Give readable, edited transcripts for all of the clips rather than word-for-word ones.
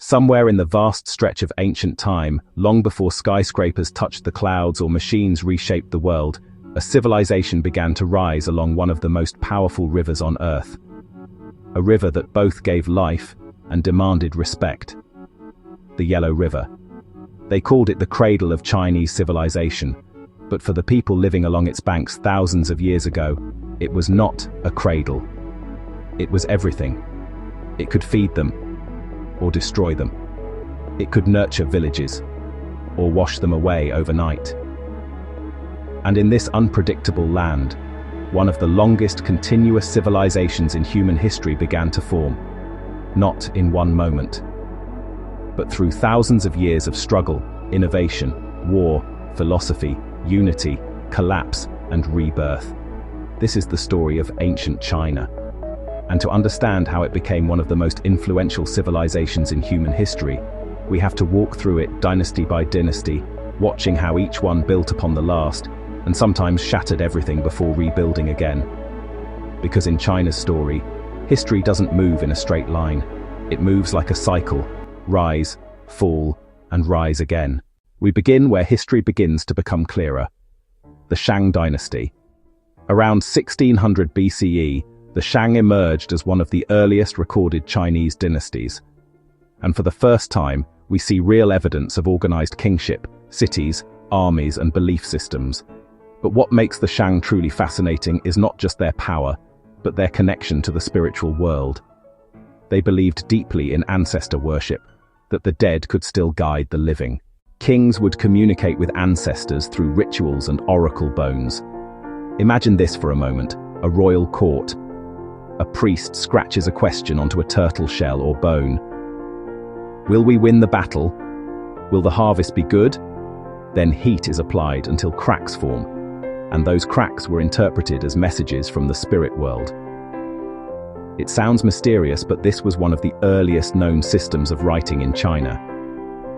Somewhere in the vast stretch of ancient time, long before skyscrapers touched the clouds or machines reshaped the world, a civilization began to rise along one of the most powerful rivers on Earth. A river that both gave life and demanded respect. The Yellow River. They called it the cradle of Chinese civilization, but for the people living along its banks thousands of years ago, it was not a cradle. It was everything. It could feed them, or destroy them. It could nurture villages, or wash them away overnight. And in this unpredictable land, one of the longest continuous civilizations in human history began to form, not in one moment, but through thousands of years of struggle, innovation, war, philosophy, unity, collapse, and rebirth. This is the story of ancient China. And to understand how it became one of the most influential civilizations in human history, we have to walk through it dynasty by dynasty, watching how each one built upon the last, and sometimes shattered everything before rebuilding again. Because in China's story, history doesn't move in a straight line. It moves like a cycle: rise, fall, and rise again. We begin where history begins to become clearer. The Shang dynasty. Around 1600 BCE, the Shang emerged as one of the earliest recorded Chinese dynasties. And for the first time, we see real evidence of organized kingship, cities, armies, and belief systems. But what makes the Shang truly fascinating is not just their power, but their connection to the spiritual world. They believed deeply in ancestor worship, that the dead could still guide the living. Kings would communicate with ancestors through rituals and oracle bones. Imagine this for a moment: a royal court. A priest scratches a question onto a turtle shell or bone. Will we win the battle? Will the harvest be good? Then heat is applied until cracks form, and those cracks were interpreted as messages from the spirit world. It sounds mysterious, but this was one of the earliest known systems of writing in China,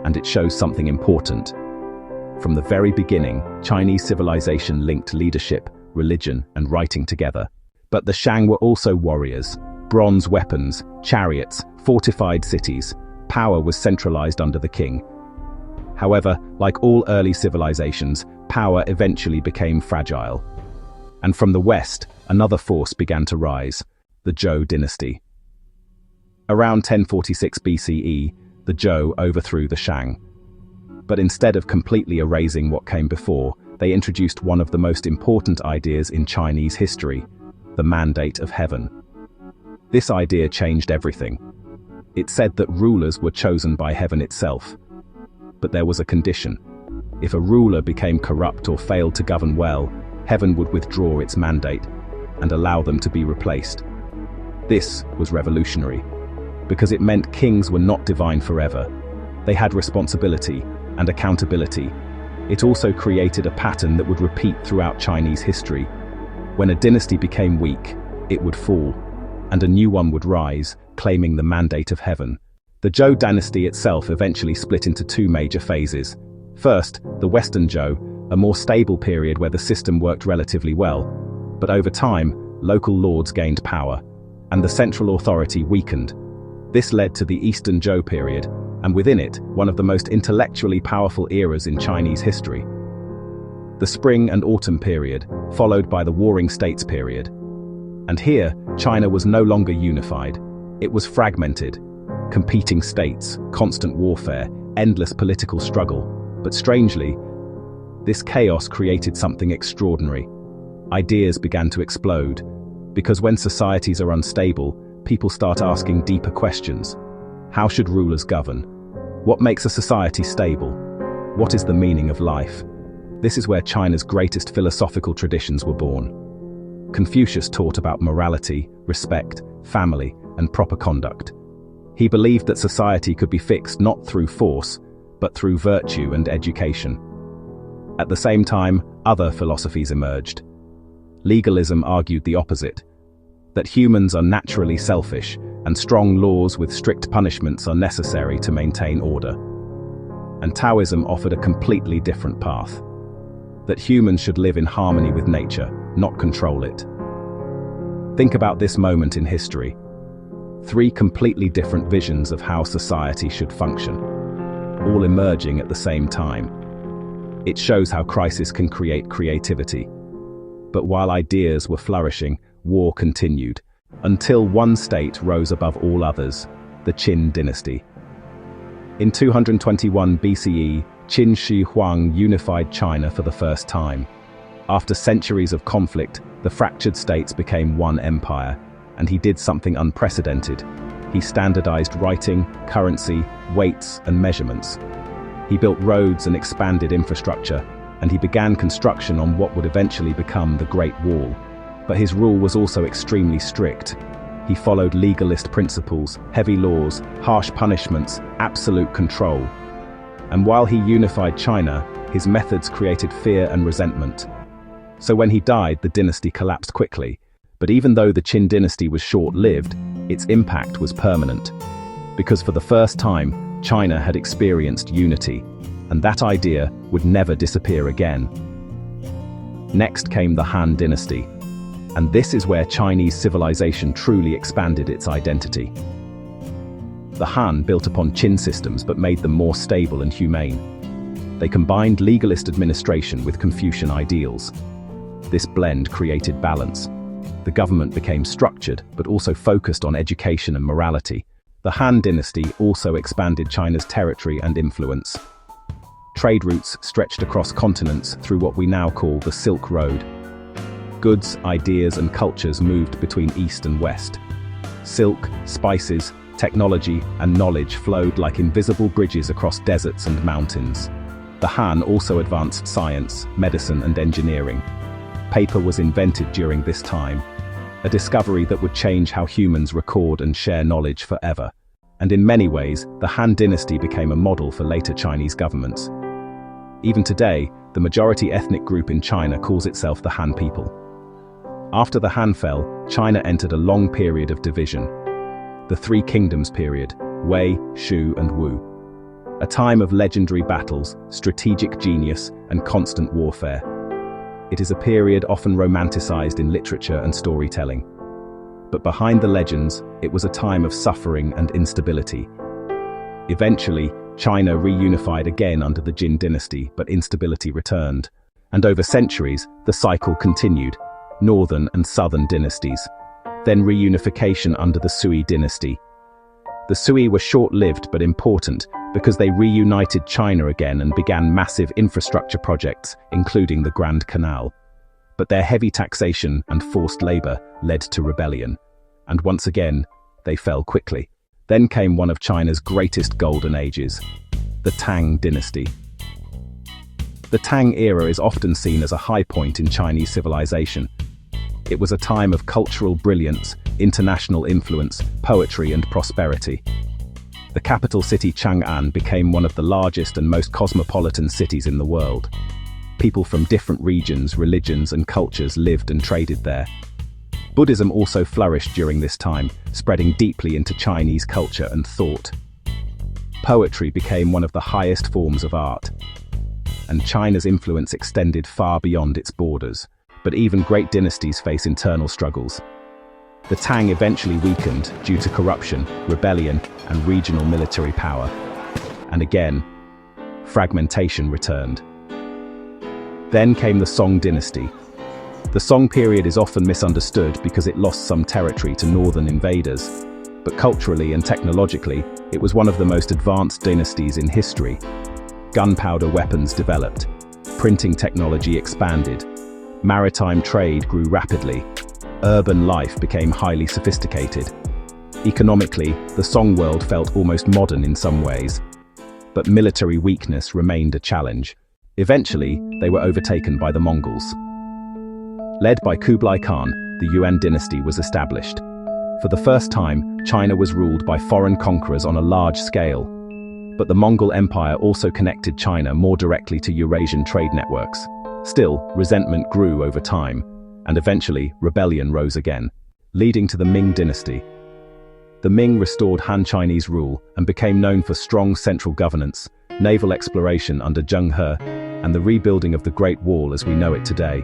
and it shows something important. From the very beginning, Chinese civilization linked leadership, religion, and writing together. But the Shang were also warriors. Bronze weapons, chariots, fortified cities. Power was centralized under the king. However, like all early civilizations, power eventually became fragile. And from the west, another force began to rise: the Zhou dynasty. Around 1046 BCE, the Zhou overthrew the Shang. But instead of completely erasing what came before, they introduced one of the most important ideas in Chinese history: the mandate of heaven. This idea changed everything. It said that rulers were chosen by heaven itself. But there was a condition. If a ruler became corrupt or failed to govern well, heaven would withdraw its mandate and allow them to be replaced. This was revolutionary, because it meant kings were not divine forever. They had responsibility and accountability. It also created a pattern that would repeat throughout Chinese history. When a dynasty became weak, it would fall, and a new one would rise, claiming the mandate of heaven. The Zhou dynasty itself eventually split into two major phases. First, the Western Zhou, a more stable period where the system worked relatively well. But over time, local lords gained power, and the central authority weakened. This led to the Eastern Zhou period, and within it, one of the most intellectually powerful eras in Chinese history. The Spring and Autumn period, followed by the Warring States period. And here, China was no longer unified. It was fragmented. Competing states, constant warfare, endless political struggle. But strangely, this chaos created something extraordinary. Ideas began to explode, because when societies are unstable, people start asking deeper questions. How should rulers govern? What makes a society stable? What is the meaning of life? This is where China's greatest philosophical traditions were born. Confucius taught about morality, respect, family, and proper conduct. He believed that society could be fixed not through force, but through virtue and education. At the same time, other philosophies emerged. Legalism argued the opposite, that humans are naturally selfish, and strong laws with strict punishments are necessary to maintain order. And Taoism offered a completely different path, that humans should live in harmony with nature, not control it. Think about this moment in history. Three completely different visions of how society should function, all emerging at the same time. It shows how crisis can create creativity. But while ideas were flourishing, war continued, until one state rose above all others, the Qin dynasty. In 221 BCE, Qin Shi Huang unified China for the first time. After centuries of conflict, the fractured states became one empire, and he did something unprecedented. He standardized writing, currency, weights, and measurements. He built roads and expanded infrastructure, and he began construction on what would eventually become the Great Wall. But his rule was also extremely strict. He followed legalist principles, heavy laws, harsh punishments, absolute control. And while he unified China, his methods created fear and resentment. So when he died, the dynasty collapsed quickly. But even though the Qin dynasty was short-lived, its impact was permanent. Because for the first time, China had experienced unity, and that idea would never disappear again. Next came the Han dynasty, and this is where Chinese civilization truly expanded its identity. The Han built upon Qin systems but made them more stable and humane. They combined legalist administration with Confucian ideals. This blend created balance. The government became structured but also focused on education and morality. The Han dynasty also expanded China's territory and influence. Trade routes stretched across continents through what we now call the Silk Road. Goods, ideas, and cultures moved between East and West. Silk, spices, technology, and knowledge flowed like invisible bridges across deserts and mountains. The Han also advanced science, medicine, and engineering. Paper was invented during this time, a discovery that would change how humans record and share knowledge forever. And in many ways, the Han dynasty became a model for later Chinese governments. Even today, the majority ethnic group in China calls itself the Han people. After the Han fell, China entered a long period of division. The Three Kingdoms period, Wei, Shu, and Wu. A time of legendary battles, strategic genius, and constant warfare. It is a period often romanticized in literature and storytelling. But behind the legends, it was a time of suffering and instability. Eventually, China reunified again under the Jin dynasty, but instability returned. And over centuries, the cycle continued. Northern and southern dynasties. Then reunification under the Sui dynasty. The Sui were short-lived but important because they reunited China again and began massive infrastructure projects, including the Grand Canal. But their heavy taxation and forced labor led to rebellion. And once again, they fell quickly. Then came one of China's greatest golden ages, the Tang dynasty. The Tang era is often seen as a high point in Chinese civilization. It was a time of cultural brilliance, international influence, poetry, and prosperity. The capital city Chang'an became one of the largest and most cosmopolitan cities in the world. People from different regions, religions, and cultures lived and traded there. Buddhism also flourished during this time, spreading deeply into Chinese culture and thought. Poetry became one of the highest forms of art, and China's influence extended far beyond its borders. But even great dynasties face internal struggles. The Tang eventually weakened due to corruption, rebellion, and regional military power. And again, fragmentation returned. Then came the Song dynasty. The Song period is often misunderstood because it lost some territory to northern invaders. But culturally and technologically, it was one of the most advanced dynasties in history. Gunpowder weapons developed. Printing technology expanded. Maritime trade grew rapidly. Urban life became highly sophisticated. Economically, the Song world felt almost modern in some ways. But military weakness remained a challenge. Eventually, they were overtaken by the Mongols. Led by Kublai Khan, the Yuan dynasty was established. For the first time, China was ruled by foreign conquerors on a large scale. But the Mongol Empire also connected China more directly to Eurasian trade networks. Still, resentment grew over time, and eventually rebellion rose again, leading to the Ming dynasty. The Ming restored Han Chinese rule and became known for strong central governance, naval exploration under Zheng He, and the rebuilding of the Great Wall as we know it today.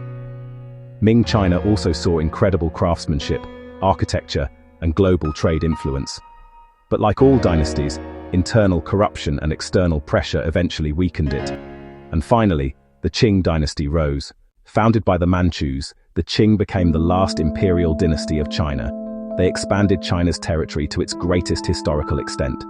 Ming China also saw incredible craftsmanship, architecture, and global trade influence. But like all dynasties, internal corruption and external pressure eventually weakened it. And finally, the Qing dynasty rose. Founded by the Manchus, the Qing became the last imperial dynasty of China. They expanded China's territory to its greatest historical extent.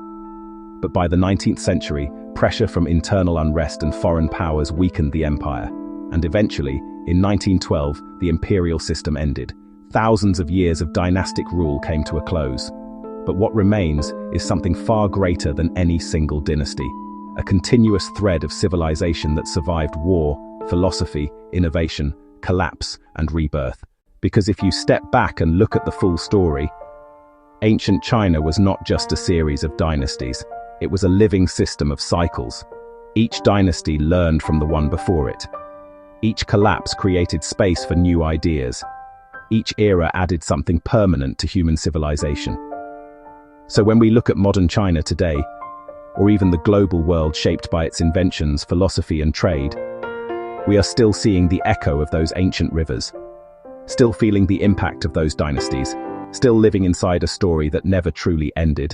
But by the 19th century, pressure from internal unrest and foreign powers weakened the empire. And eventually, in 1912, the imperial system ended. Thousands of years of dynastic rule came to a close. But what remains is something far greater than any single dynasty. A continuous thread of civilization that survived war, philosophy, innovation, collapse, and rebirth. Because if you step back and look at the full story, ancient China was not just a series of dynasties. It was a living system of cycles. Each dynasty learned from the one before it. Each collapse created space for new ideas. Each era added something permanent to human civilization. So when we look at modern China today, or even the global world shaped by its inventions, philosophy, and trade, we are still seeing the echo of those ancient rivers, still feeling the impact of those dynasties, still living inside a story that never truly ended.